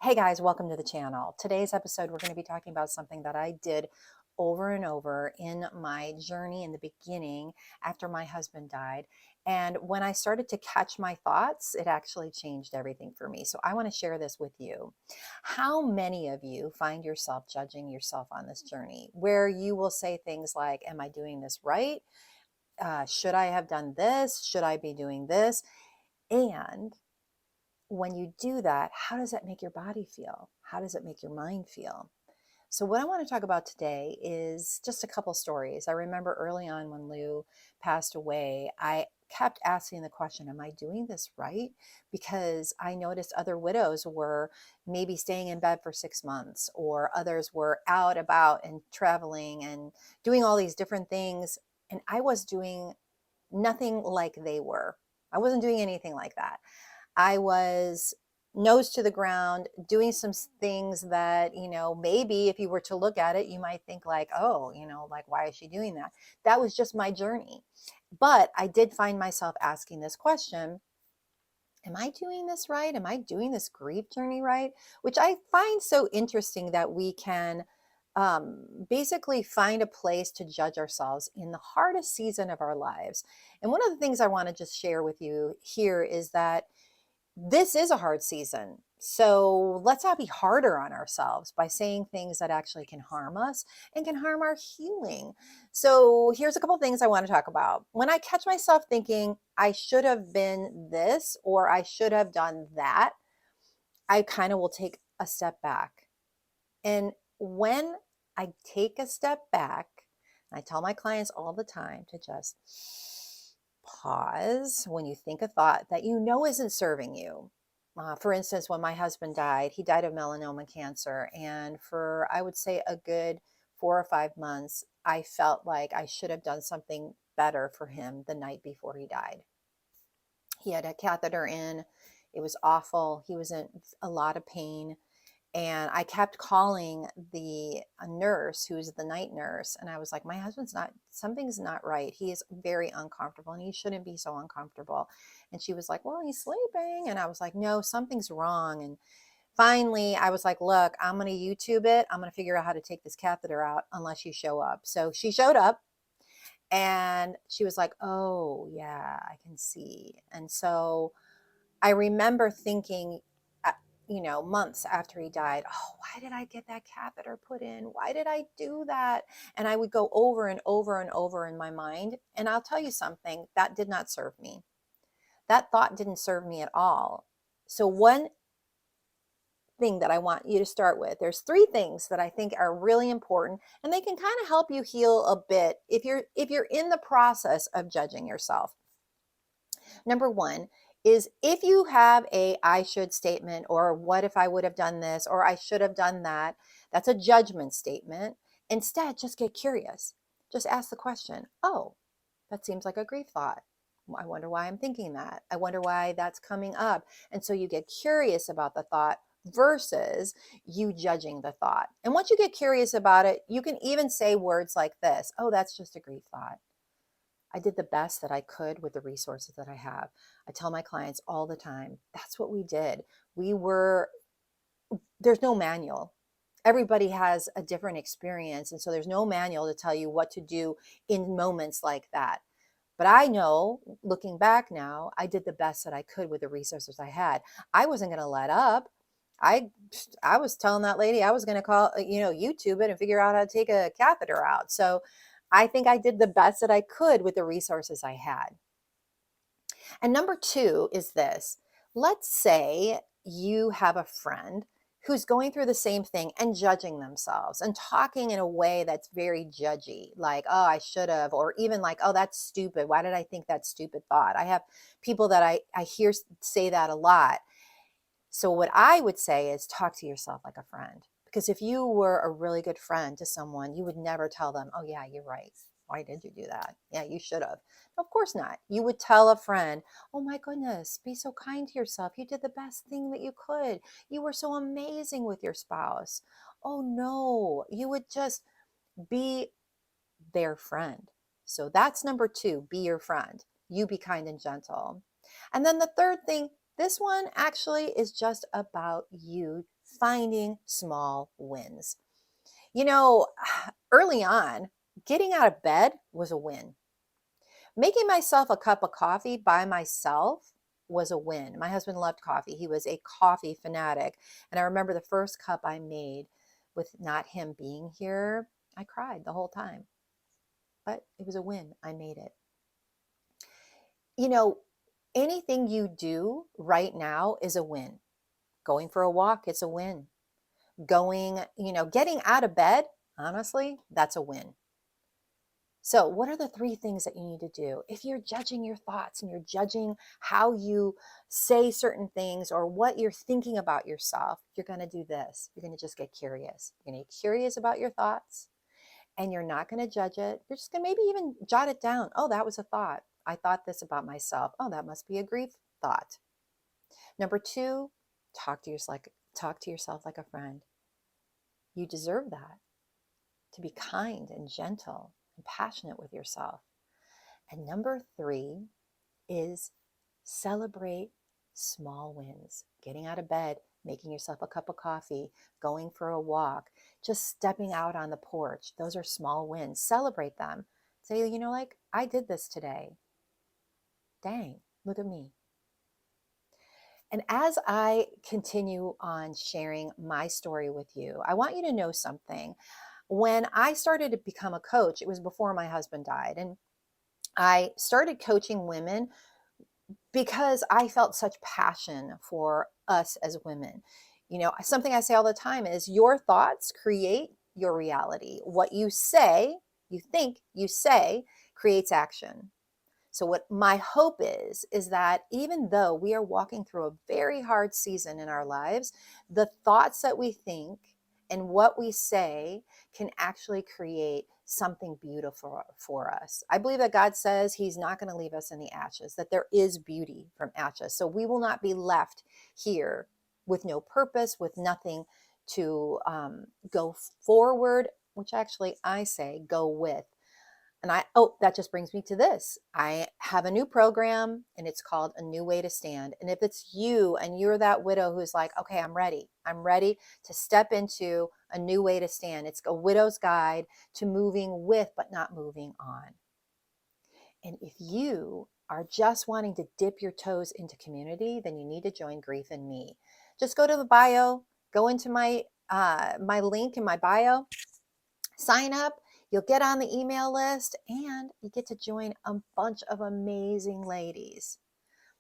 Hey guys, welcome to the channel. Today's episode, we're going to be talking about something that I did over and over in my journey in the beginning after my husband died. And when I started to catch my thoughts, it actually changed everything for me. So I want to share this with you. How many of you find yourself judging yourself on this journey where you will say things like, am I doing this right? Should I have done this? Should I be doing this? And when you do that, how does that make your body feel? How does it make your mind feel? So, what I want to talk about today is just a couple stories. I remember early on when Lou passed away, I kept asking the question, am I doing this right? Because I noticed other widows were maybe staying in bed for 6 months, or others were out about and traveling and doing all these different things. And I was doing nothing like they were. I wasn't doing anything like that. I was nose to the ground doing some things that, maybe if you were to look at it, you might think like, oh, like, why is she doing that? That was just my journey. But I did find myself asking this question. Am I doing this right? Am I doing this grief journey right? Which I find so interesting that we can basically find a place to judge ourselves in the hardest season of our lives. And one of the things I want to just share with you here is that this is a hard season. So let's not be harder on ourselves by saying things that actually can harm us and can harm our healing. So here's a couple things I want to talk about. When I catch myself thinking I should have been this or I should have done that, I kind of will take a step back. And when I take a step back, I tell my clients all the time to just pause when you think a thought that you know isn't serving you. For instance, when my husband died, he died of melanoma cancer. And for, I would say, a good 4 or 5 months, I felt like I should have done something better for him the night before he died. He had a catheter in. It was awful. He was in a lot of pain. And I kept calling the nurse, who's the night nurse. And I was like, my husband's not, something's not right. He is very uncomfortable and he shouldn't be so uncomfortable. And she was like, well, he's sleeping. And I was like, no, something's wrong. And finally, I was like, look, I'm going to YouTube it. I'm going to figure out how to take this catheter out unless you show up. So she showed up and she was like, oh, yeah, I can see. And so I remember thinking, months after he died, oh, why did I get that catheter put in? Why did I do that? And I would go over and over and over in my mind. And I'll tell you something, that did not serve me. That thought didn't serve me at all. So one thing that I want you to start with, there's three things that I think are really important and they can kind of help you heal a bit if you're in the process of judging yourself. Number one is if you have a I should statement or what if I would have done this or I should have done that, that's a judgment statement. Instead, just get curious. Just ask the question, oh, that seems like a grief thought. I wonder why I'm thinking that. I wonder why that's coming up. And so you get curious about the thought versus you judging the thought. And once you get curious about it, you can even say words like this, oh, that's just a grief thought. I did the best that I could with the resources that I have. I tell my clients all the time, that's what we did. There's no manual. Everybody has a different experience. And so there's no manual to tell you what to do in moments like that. But I know, looking back now, I did the best that I could with the resources I had. I wasn't going to let up. I I was telling that lady I was going to call, YouTube it and figure out how to take a catheter out. So I think I did the best that I could with the resources I had. And number two is this. Let's say you have a friend who's going through the same thing and judging themselves and talking in a way that's very judgy, like, oh, I should have, or even like, oh, that's stupid. Why did I think that stupid thought? I have people that I hear say that a lot. So what I would say is talk to yourself like a friend. Because if you were a really good friend to someone, you would never tell them, oh, yeah, you're right. Why did you do that? Yeah, you should have. Of course not. You would tell a friend, oh my goodness, be so kind to yourself. You did the best thing that you could. You were so amazing with your spouse. Oh no, you would just be their friend. So that's number two, be your friend. You be kind and gentle. And then the third thing, This one actually is just about you finding small wins. You know, early on, getting out of bed was a win. Making myself a cup of coffee by myself was a win. My husband loved coffee. He was a coffee fanatic. And I remember the first cup I made with not him being here, I cried the whole time. But it was a win. I made it. You know, anything you do right now is a win. Going for a walk, it's a win. Getting out of bed, honestly, that's a win. So, what are the three things that you need to do? If you're judging your thoughts and you're judging how you say certain things or what you're thinking about yourself, you're going to do this. You're going to just get curious. You're going to get curious about your thoughts and you're not going to judge it. You're just going to maybe even jot it down. Oh, that was a thought. I thought this about myself. Oh, that must be a grief thought. Number two, talk to yourself like a friend. You deserve that, to be kind and gentle and passionate with yourself. And number three is celebrate small wins. Getting out of bed, making yourself a cup of coffee, going for a walk, just stepping out on the porch. Those are small wins. Celebrate them. Say, like, I did this today. Dang, look at me. And as I continue on sharing my story with you, I want you to know something. When I started to become a coach, it was before my husband died. And I started coaching women because I felt such passion for us as women. Something I say all the time is your thoughts create your reality. What you think, you say creates action. So what my hope is that even though we are walking through a very hard season in our lives, the thoughts that we think and what we say can actually create something beautiful for us. I believe that God says he's not going to leave us in the ashes, that there is beauty from ashes. So we will not be left here with no purpose, with nothing to go forward, which actually I say go with. And that just brings me to this. I have a new program and it's called A New Way to Stand. And if it's you and you're that widow who's like, okay, I'm ready. I'm ready to step into a new way to stand. It's a widow's guide to moving with, but not moving on. And if you are just wanting to dip your toes into community, then you need to join Grief and Me. Just go to the bio, go into my link in my bio, sign up. You'll get on the email list and you get to join a bunch of amazing ladies.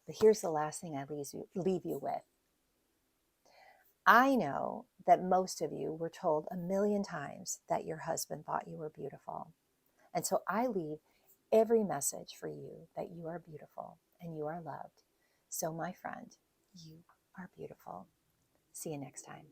But here's the last thing I leave you with. I know that most of you were told a million times that your husband thought you were beautiful. And so I leave every message for you that you are beautiful and you are loved. So, my friend, you are beautiful. See you next time.